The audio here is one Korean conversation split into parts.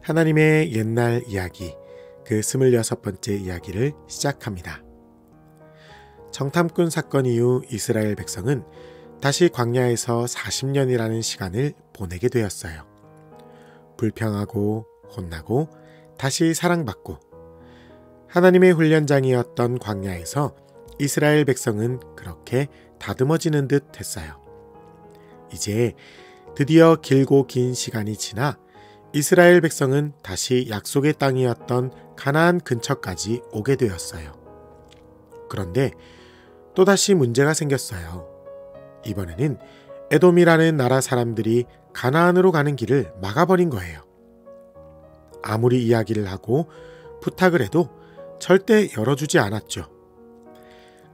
하나님의 옛날 이야기, 그 26번째 이야기를 시작합니다. 정탐꾼 사건 이후 이스라엘 백성은 다시 광야에서 40년이라는 시간을 보내게 되었어요. 불평하고 혼나고 다시 사랑받고 하나님의 훈련장이었던 광야에서 이스라엘 백성은 그렇게 다듬어지는 듯 했어요. 이제 드디어 길고 긴 시간이 지나 이스라엘 백성은 다시 약속의 땅이었던 가나안 근처까지 오게 되었어요. 그런데 또다시 문제가 생겼어요. 이번에는 에돔이라는 나라 사람들이 가나안으로 가는 길을 막아버린 거예요. 아무리 이야기를 하고 부탁을 해도 절대 열어주지 않았죠.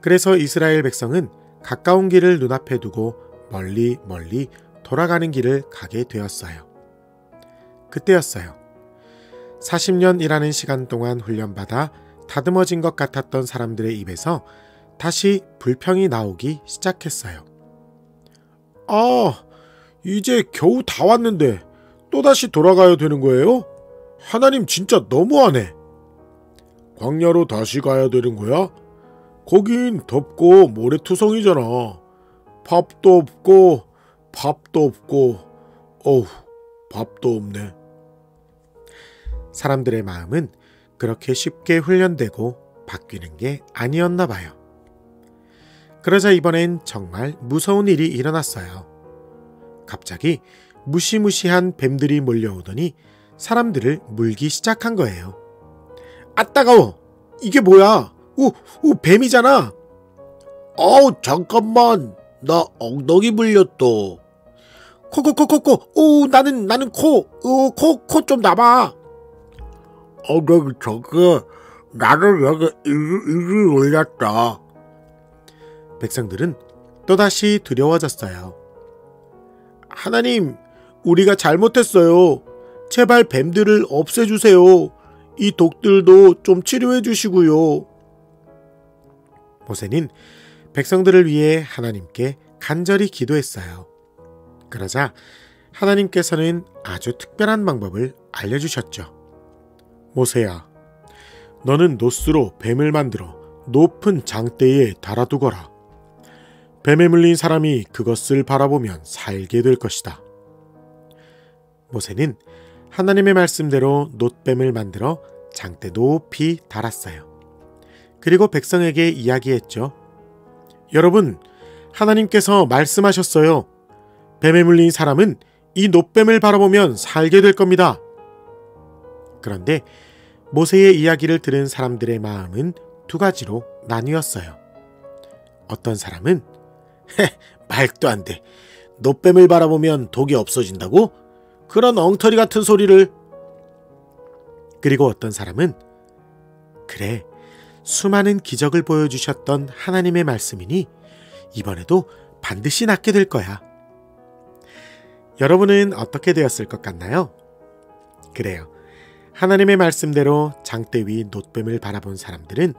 그래서 이스라엘 백성은 가까운 길을 눈앞에 두고 멀리 돌아가는 길을 가게 되었어요. 그때였어요. 40년이라는 시간 동안 훈련받아 다듬어진 것 같았던 사람들의 입에서 다시 불평이 나오기 시작했어요. 이제 겨우 다 왔는데 또다시 돌아가야 되는 거예요? 하나님 진짜 너무하네. 광야로 다시 가야 되는 거야? 거긴 덥고 모래투성이잖아. 밥도 없고 어우, 밥도 없네. 사람들의 마음은 그렇게 쉽게 훈련되고 바뀌는 게 아니었나 봐요. 그러자 이번엔 정말 무서운 일이 일어났어요. 갑자기 무시무시한 뱀들이 몰려오더니 사람들을 물기 시작한 거예요. 아, 따가워! 이게 뭐야? 뱀이잖아! 잠깐만! 나 엉덩이 물렸어. 나는 코 좀 놔봐. 나는 여기 입이 올렸다. 백성들은 또다시 두려워졌어요. 하나님, 우리가 잘못했어요. 제발 뱀들을 없애주세요. 이 독들도 좀 치료해 주시고요. 모세는 백성들을 위해 하나님께 간절히 기도했어요. 그러자 하나님께서는 아주 특별한 방법을 알려주셨죠. 모세야, 너는 노스로 뱀을 만들어 높은 장대에 달아두거라. 뱀에 물린 사람이 그것을 바라보면 살게 될 것이다. 모세는 하나님의 말씀대로 놋뱀을 만들어 장대 높이 달았어요. 그리고 백성에게 이야기했죠. 여러분, 하나님께서 말씀하셨어요. 뱀에 물린 사람은 이 놋뱀을 바라보면 살게 될 겁니다. 그런데 모세의 이야기를 들은 사람들의 마음은 두 가지로 나뉘었어요. 어떤 사람은 말도 안 돼. 놋뱀을 바라보면 독이 없어진다고? 그런 엉터리 같은 소리를. 그리고 어떤 사람은 그래, 수많은 기적을 보여주셨던 하나님의 말씀이니 이번에도 반드시 낫게 될 거야. 여러분은 어떻게 되었을 것 같나요? 그래요. 하나님의 말씀대로 장대 위 놋뱀을 바라본 사람들은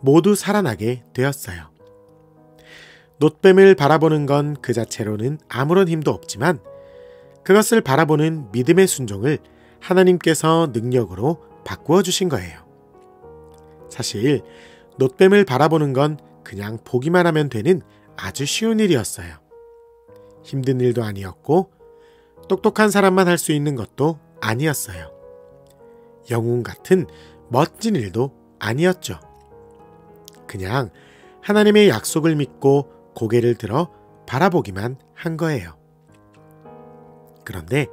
모두 살아나게 되었어요. 놋뱀을 바라보는 건 그 자체로는 아무런 힘도 없지만 그것을 바라보는 믿음의 순종을 하나님께서 능력으로 바꾸어 주신 거예요. 사실 놋뱀을 바라보는 건 그냥 보기만 하면 되는 아주 쉬운 일이었어요. 힘든 일도 아니었고 똑똑한 사람만 할 수 있는 것도 아니었어요. 영웅 같은 멋진 일도 아니었죠. 그냥 하나님의 약속을 믿고 고개를 들어 바라보기만 한 거예요. 그런데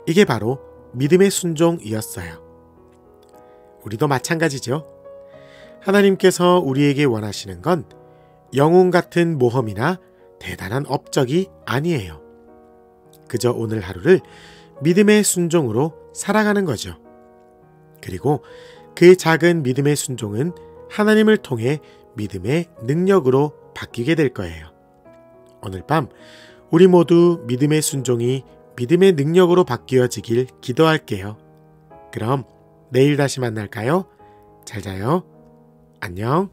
이게 바로 믿음의 순종이었어요. 우리도 마찬가지죠. 하나님께서 우리에게 원하시는 건 영웅 같은 모험이나 대단한 업적이 아니에요. 그저 오늘 하루를 믿음의 순종으로 살아가는 거죠. 그리고 그 작은 믿음의 순종은 하나님을 통해 믿음의 능력으로 바뀌게 될 거예요. 오늘 밤 우리 모두 믿음의 순종이 믿음의 능력으로 바뀌어지길 기도할게요. 그럼 내일 다시 만날까요? 잘 자요. 안녕.